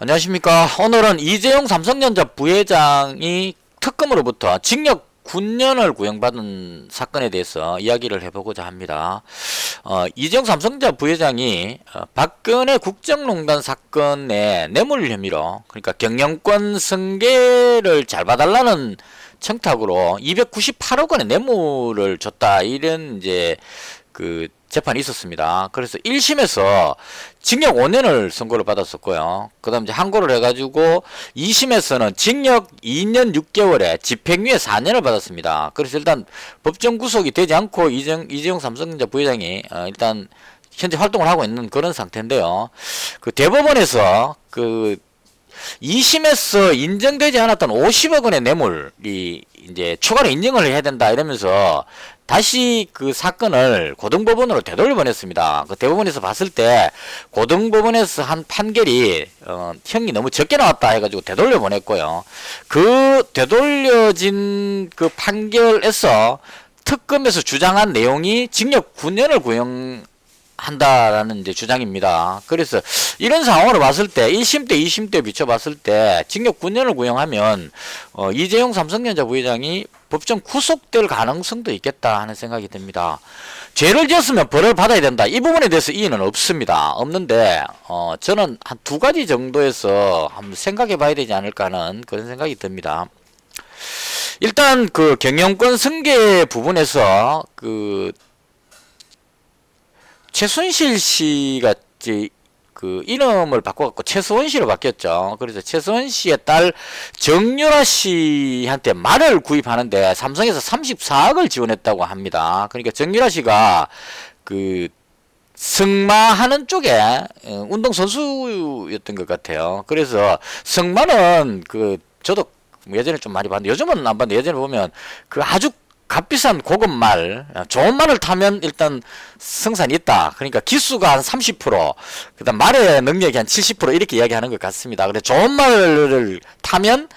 안녕하십니까. 오늘은 이재용 삼성전자 부회장이 특검으로부터 징역 9년을 구형받은 사건에 대해서 이야기를 해보고자 합니다. 이재용 삼성전자 부회장이 박근혜 국정농단 사건의 뇌물 혐의로, 그러니까 경영권 승계를 잘 봐달라는 청탁으로 298억 원의 뇌물을 줬다, 이런 이제 그 재판이 있었습니다. 그래서 1심에서 징역 5년을 선고를 받았었고요. 그 다음 이제 항고를 해가지고 2심에서는 징역 2년 6개월에 집행유예 4년을 받았습니다. 그래서 일단 법정 구속이 되지 않고 이재용 삼성전자 부회장이 일단 현재 활동을 하고 있는 그런 상태인데요. 그 대법원에서 그 2심에서 인정되지 않았던 50억 원의 뇌물이 이제 추가로 인정을 해야 된다 이러면서 다시 그 사건을 고등법원으로 되돌려 보냈습니다. 그 대법원에서 봤을 때 고등법원에서 한 판결이 형이 너무 적게 나왔다 해가지고 되돌려 보냈고요. 그 되돌려진 그 판결에서 특검에서 주장한 내용이 징역 9년을 구형한다라는 이제 주장입니다. 그래서 이런 상황으로 봤을 때 1심 때 2심 때 비춰봤을 때 징역 9년을 구형하면 이재용 삼성전자 부회장이 법정 구속될 가능성도 있겠다 하는 생각이 듭니다. 죄를 지었으면 벌을 받아야 된다, 이 부분에 대해서 이의는 없는데 저는 한 두 가지 정도에서 한번 생각해 봐야 되지 않을까 하는 그런 생각이 듭니다. 일단 그 경영권 승계 부분에서 그 최순실 씨가 이제 그 이름을 바꿔갖고 최수원 씨로 바뀌었죠. 그래서 최수원 씨의 딸 정유라 씨한테 말을 구입하는데 삼성에서 34억을 지원했다고 합니다. 그러니까 정유라 씨가 그 승마하는 쪽에 운동선수였던 것 같아요. 그래서 승마는 그 저도 예전에 좀 많이 봤는데 요즘은 안 봤는데 예전에 보면 그 아주 값비싼 고급 말, 좋은 말을 타면 일단 승산이 있다. 그러니까 기수가 한 30%, 그다음 말의 능력이 한 70% 이렇게 이야기하는 것 같습니다. 그래 좋은 말을 타면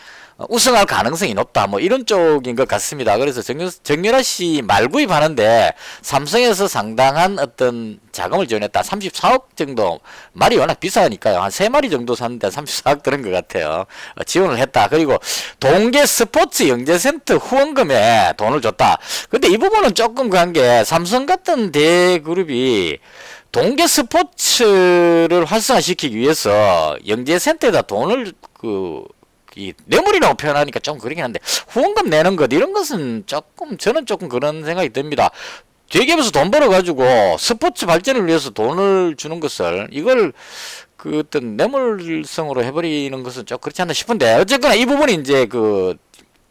우승할 가능성이 높다, 뭐 이런 쪽인 것 같습니다. 그래서 정유라 씨 말 구입하는데 삼성에서 상당한 어떤 자금을 지원했다. 34억 정도, 말이 워낙 비싸니까요. 한 3마리 정도 샀는데 34억 드는 것 같아요. 지원을 했다. 그리고 동계 스포츠 영재센터 후원금에 돈을 줬다. 근데 이 부분은 조금 그한 게, 삼성 같은 대그룹이 동계 스포츠를 활성화시키기 위해서 영재센터에다 돈을 이 뇌물이라고 표현하니까 좀 그러긴 한데, 후원금 내는 것 이런 것은 저는 조금 그런 생각이 듭니다. 대기업에서 돈 벌어가지고 스포츠 발전을 위해서 돈을 주는 것을 이걸 그 어떤 뇌물성으로 해버리는 것은 좀 그렇지 않나 싶은데, 어쨌거나 이 부분이 이제 그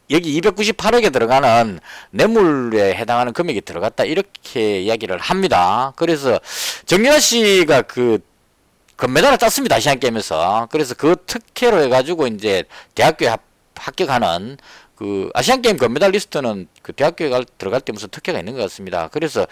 여기 298억에 들어가는 뇌물에 해당하는 금액이 들어갔다, 이렇게 이야기를 합니다. 그래서 정유라 씨가 그 금메달을 땄습니다, 아시안게임에서. 그래서 그 특혜로 해가지고 이제 대학교에 합격하는 그 아시안게임 금메달 리스트는 그 대학교에 들어갈 때 무슨 특혜가 있는 것 같습니다. 그래서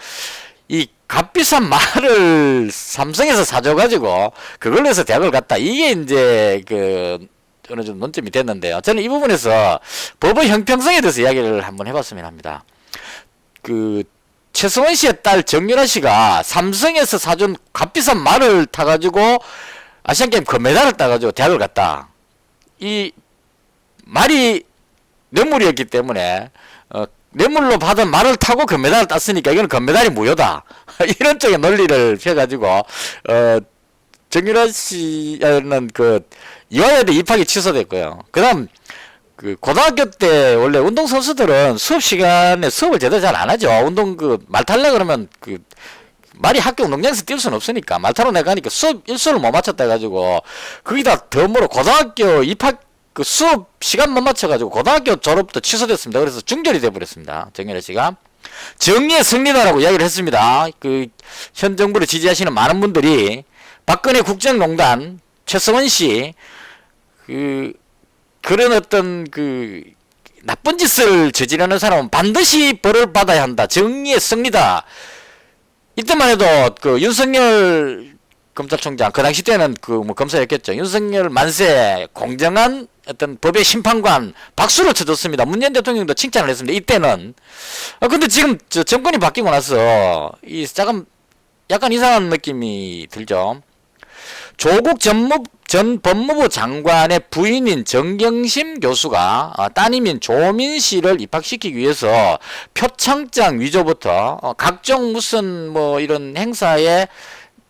이 값비싼 말을 삼성에서 사줘가지고 그걸로 해서 대학을 갔다, 이게 이제 그 어느 정도 논점이 됐는데요. 저는 이 부분에서 법의 형평성에 대해서 이야기를 한번 해봤으면 합니다. 그 최수원 씨의 딸 정유라 씨가 삼성에서 사준 값비싼 말을 타가지고 아시안게임 금메달을 따가지고 대학을 갔다. 이 말이 뇌물이었기 때문에 뇌물로 받은 말을 타고 금메달을 땄으니까 이거는 금메달이 무효다. 이런 쪽의 논리를 펴가지고 정유라 씨는 그 이화여대 입학이 취소됐고요. 그다음 그 고등학교 때 원래 운동 선수들은 수업 시간에 수업을 제대로 잘 안 하죠. 운동 그 말 탈래 그러면 그 말이 학교 운동장에서 뛸 수는 없으니까 말 타러 나가니까 수업 일수를 못 맞췄다 해가지고, 거기다 덤으로 고등학교 입학 그 수업 시간 못 맞춰가지고 고등학교 졸업도 취소됐습니다. 그래서 중결이 돼버렸습니다, 정유라 씨가. 정의의 승리다라고 이야기를 했습니다. 그 현 정부를 지지하시는 많은 분들이 박근혜 국정농단 최수원 씨 그런 어떤 그 나쁜 짓을 저지르는 사람은 반드시 벌을 받아야 한다, 정의의 승리다. 이때만 해도 그 윤석열 검찰총장, 그 당시 때는 그 뭐 검사였겠죠. 윤석열 만세, 공정한 어떤 법의 심판관 박수를 쳐줬습니다. 문재인 대통령도 칭찬을 했습니다, 이때는. 근데 지금 정권이 바뀌고 나서 이 약간 이상한 느낌이 들죠. 조국 전 법무부 장관의 부인인 정경심 교수가 따님인 조민 씨를 입학시키기 위해서 표창장 위조부터 각종 무슨 뭐 이런 행사에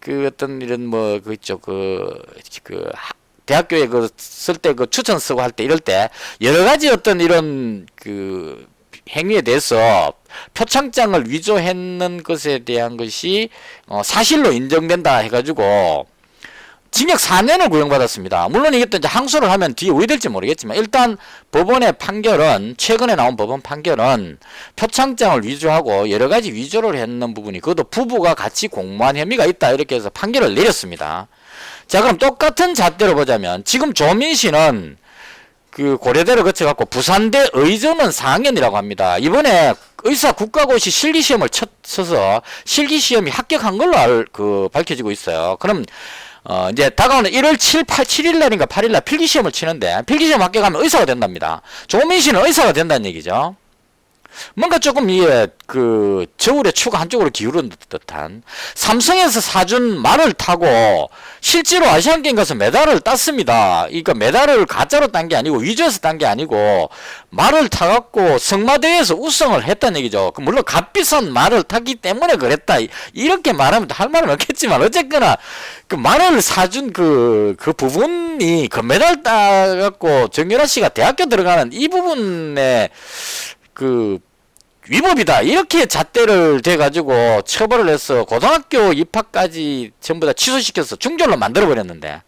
그 어떤 이런 뭐 그 있죠 그 대학교에 그 쓸 때 그 추천 쓰고 할 때 이럴 때 여러 가지 어떤 이런 그 행위에 대해서 표창장을 위조했는 것에 대한 것이 사실로 인정된다 해가지고 징역 4년을 구형받았습니다. 물론 이게 또 이제 항소를 하면 뒤에 왜 될지 모르겠지만 일단 법원의 판결은 최근에 나온 법원 판결은 표창장을 위조하고 여러 가지 위조를 했는 부분이 그것도 부부가 같이 공모한 혐의가 있다 이렇게 해서 판결을 내렸습니다. 자 그럼 똑같은 잣대로 보자면 지금 조민 씨는 그 고려대를 거쳐갖고 부산대 의전원 4학년이라고 합니다. 이번에 의사 국가고시 실기시험을 쳐서 실기시험이 합격한 걸로 밝혀지고 있어요. 그럼 이제 다가오는 1월 7일 날인가 8일 날 필기시험을 치는데 필기시험 합격하면 의사가 된답니다. 조민 씨는 의사가 된다는 얘기죠. 뭔가 조금 이게 그 저울의 추가 한쪽으로 기울은 듯한 삼성에서 사준 말을 타고 실제로 아시안게임 가서 메달을 땄습니다. 그러니까 메달을 가짜로 딴 게 아니고 위조해서 딴 게 아니고 말을 타갖고 성마대회에서 우승을 했다는 얘기죠. 물론 값비싼 말을 탔기 때문에 그랬다 이렇게 말하면 할 말은 없겠지만 어쨌거나 그 말을 사준 그 부분이 금메달 따갖고 정유라 씨가 대학교 들어가는 이 부분에 그 위법이다 이렇게 잣대를 대가지고 처벌을 해서 고등학교 입학까지 전부 다 취소시켜서 중졸로 만들어 버렸는데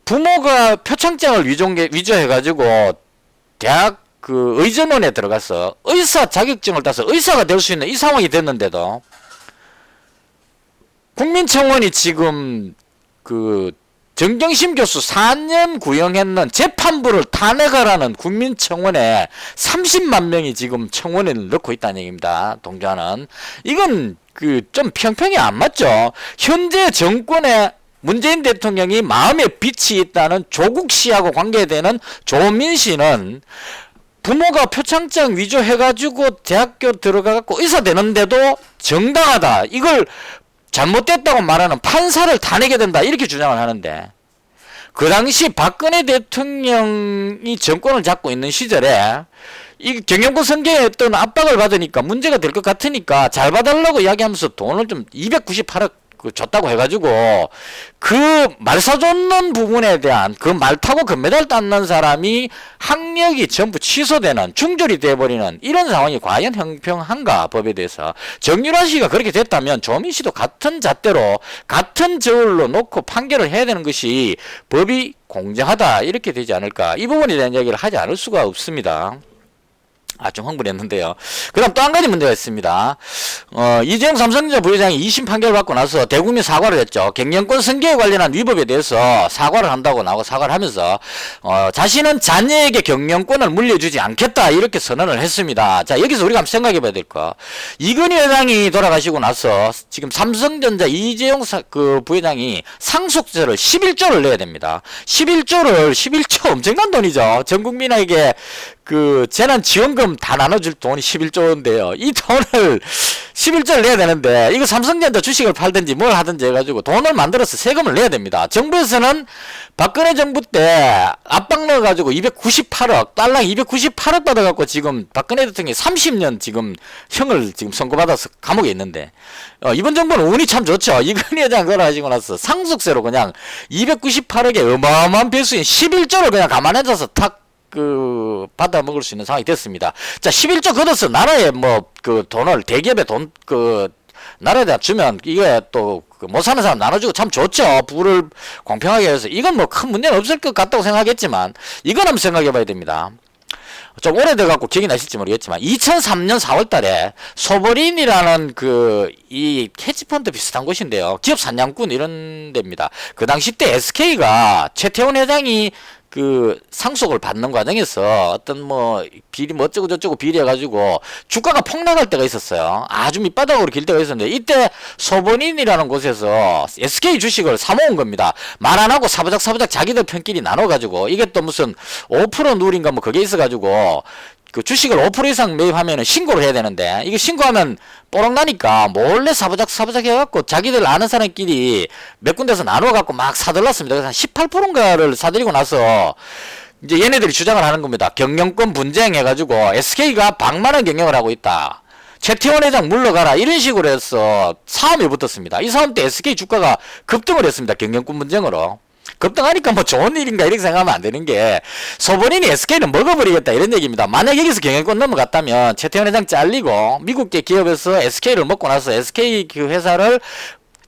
부모가 표창장을 위조해가지고 대학 그 의전원에 들어가서 의사 자격증을 따서 의사가 될 수 있는 이 상황이 됐는데도 국민청원이 지금 그 정경심 교수 4년 구형했는 재판부를 탄핵하라는 국민청원에 30만 명이 지금 청원에 넣고 있다는 얘기입니다. 동조하는. 이건 그 좀 평평이 안 맞죠. 현재 정권에 문재인 대통령이 마음에 빛이 있다는 조국 씨하고 관계되는 조민 씨는 부모가 표창장 위조해가지고 대학교 들어가갖고 의사 되는데도 정당하다. 이걸 잘못됐다고 말하는 판사를 탄핵해야 된다 이렇게 주장을 하는데 그 당시 박근혜 대통령이 정권을 잡고 있는 시절에 이 경영권 선거에 어떤 압박을 받으니까 문제가 될 것 같으니까 잘 봐달라고 이야기하면서 돈을 좀 298억 줬다고 해가지고 그 말 사줬는 부분에 대한 그 말 타고 금메달 땄는 사람이 학력이 전부 취소되는 중졸이 돼버리는 이런 상황이 과연 형평한가 법에 대해서 정유라 씨가 그렇게 됐다면 조민 씨도 같은 잣대로 같은 저울로 놓고 판결을 해야 되는 것이 법이 공정하다 이렇게 되지 않을까 이 부분에 대한 이야기를 하지 않을 수가 없습니다. 좀 흥분했는데요. 그 다음 또 한 가지 문제가 있습니다. 이재용 삼성전자 부회장이 2심 판결을 받고 나서 대국민 사과를 했죠. 경영권 승계에 관련한 위법에 대해서 사과를 한다고 나오고 사과를 하면서 자신은 자녀에게 경영권을 물려주지 않겠다 이렇게 선언을 했습니다. 자 여기서 우리가 한번 생각해 봐야 될 거. 이건희 회장이 돌아가시고 나서 지금 삼성전자 이재용 그 부회장이 상속세를 11조를 내야 됩니다. 11조 엄청난 돈이죠. 전 국민에게 그 재난지원금 다 나눠줄 돈이 11조인데요. 이 돈을 11조를 내야 되는데 이거 삼성전자 주식을 팔든지 뭘 하든지 해가지고 돈을 만들어서 세금을 내야 됩니다. 정부에서는 박근혜 정부 때 압박 넣어가지고 298억 달러 298억 받아갖고 지금 박근혜 대통령이 30년 지금 형을 지금 선고받아서 감옥에 있는데 이번 정부는 운이 참 좋죠. 이건희 회장 돌아가시고 나서 상속세로 그냥 298억의 어마어마한 배수인 11조를 그냥 가만히 앉아서 받아 먹을 수 있는 상황이 됐습니다. 자, 11조 걷어서 나라에 그 돈을 대기업에 나라에다 주면 이게 또 못 사는 사람 나눠주고 참 좋죠. 부를 공평하게 해서 이건 큰 문제는 없을 것 같다고 생각했지만 이건 한번 생각해 봐야 됩니다. 좀 오래돼 갖고 기억이 나실지 모르겠지만 2003년 4월 달에 소버린이라는 이 캐치펀드 비슷한 곳인데요. 기업 사냥꾼 이런 데입니다. 그 당시 때 SK가 최태원 회장이 상속을 받는 과정에서 어떤 비리 어쩌고 저쩌고 비리해가지고 주가가 폭락할 때가 있었어요. 아주 밑바닥으로 길 때가 있었는데 이때 소버린이라는 곳에서 SK 주식을 사모은 겁니다. 말 안 하고 사부작 자기들 편끼리 나눠가지고 이게 또 무슨 5% 누린가 그게 있어가지고 그 주식을 5% 이상 매입하면 신고를 해야 되는데, 이거 신고하면 뽀록 나니까 몰래 사부작 해갖고 자기들 아는 사람끼리 몇 군데서 나눠갖고 막 사들렀습니다. 그래서 한 18%인가를 사들이고 나서 이제 얘네들이 주장을 하는 겁니다. 경영권 분쟁해가지고 SK가 방만한 경영을 하고 있다. 최태원 회장 물러가라. 이런 식으로 해서 싸움이 붙었습니다. 이 싸움 때 SK 주가가 급등을 했습니다. 경영권 분쟁으로. 급등하니까 뭐 좋은 일인가 이렇게 생각하면 안 되는 게, 소본인이 SK는 먹어버리겠다 이런 얘기입니다. 만약 여기서 경영권 넘어갔다면 최태원 회장 잘리고 미국계 기업에서 SK를 먹고 나서 SK 그 회사를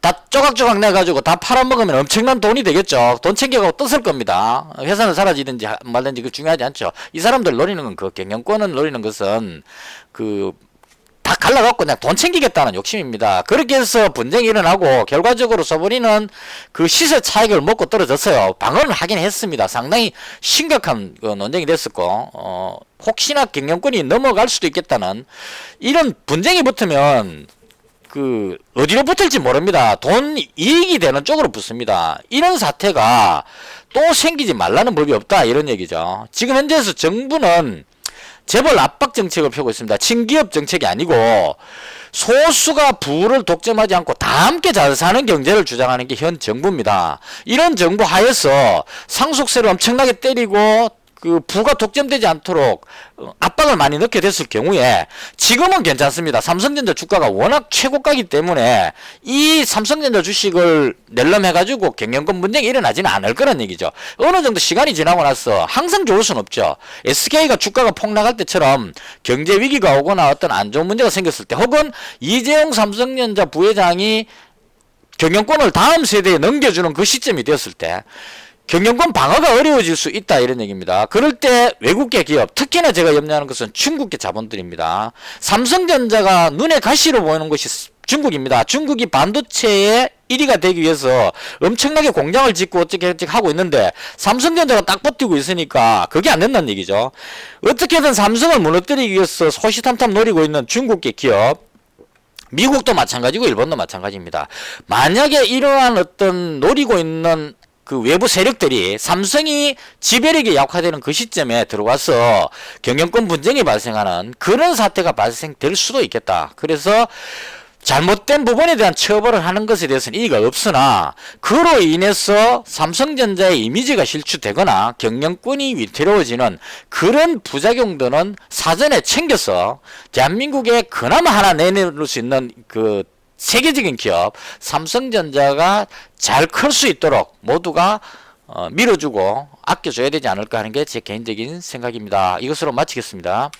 다 조각조각 내가지고 다 팔아먹으면 엄청난 돈이 되겠죠. 돈 챙겨가고 떴을 겁니다. 회사는 사라지든지 말든지 그 중요하지 않죠. 이 사람들 노리는 건, 그 경영권을 노리는 것은 다 갈라갖고 그냥 돈 챙기겠다는 욕심입니다. 그렇게 해서 분쟁이 일어나고 결과적으로 소버리는 그 시세 차익을 먹고 떨어졌어요. 방어를 하긴 했습니다. 상당히 심각한 논쟁이 됐었고, 혹시나 경영권이 넘어갈 수도 있겠다는 이런 분쟁이 붙으면 어디로 붙을지 모릅니다. 돈 이익이 되는 쪽으로 붙습니다. 이런 사태가 또 생기지 말라는 법이 없다 이런 얘기죠. 지금 현재에서 정부는 재벌 압박 정책을 펴고 있습니다. 친기업 정책이 아니고 소수가 부를 독점하지 않고 다 함께 잘 사는 경제를 주장하는 게 현 정부입니다. 이런 정부 하에서 상속세를 엄청나게 때리고 그 부가 독점되지 않도록 압박을 많이 넣게 됐을 경우에 지금은 괜찮습니다. 삼성전자 주가가 워낙 최고가이기 때문에 이 삼성전자 주식을 낼름 해가지고 경영권 분쟁이 일어나지는 않을 거란 얘기죠. 어느 정도 시간이 지나고 나서 항상 좋을 수는 없죠. SK가 주가가 폭락할 때처럼 경제 위기가 오거나 어떤 안 좋은 문제가 생겼을 때, 혹은 이재용 삼성전자 부회장이 경영권을 다음 세대에 넘겨주는 그 시점이 되었을 때 경영권 방어가 어려워질 수 있다 이런 얘기입니다. 그럴 때 외국계 기업, 특히나 제가 염려하는 것은 중국계 자본들입니다. 삼성전자가 눈에 가시로 보이는 것이 중국입니다. 중국이 반도체의 1위가 되기 위해서 엄청나게 공장을 짓고 어떻게 하고 있는데 삼성전자가 딱 버티고 있으니까 그게 안 된다는 얘기죠. 어떻게든 삼성을 무너뜨리기 위해서 호시탐탐 노리고 있는 중국계 기업, 미국도 마찬가지고 일본도 마찬가지입니다. 만약에 이러한 어떤 노리고 있는 그 외부 세력들이 삼성이 지배력이 약화되는 그 시점에 들어와서 경영권 분쟁이 발생하는 그런 사태가 발생될 수도 있겠다. 그래서 잘못된 부분에 대한 처벌을 하는 것에 대해서는 이의가 없으나, 그로 인해서 삼성전자의 이미지가 실추되거나 경영권이 위태로워지는 그런 부작용들은 사전에 챙겨서 대한민국에 그나마 하나 내놓을 수 있는 그 세계적인 기업 삼성전자가 잘 클 수 있도록 모두가 밀어주고 아껴줘야 되지 않을까 하는 게 제 개인적인 생각입니다. 이것으로 마치겠습니다.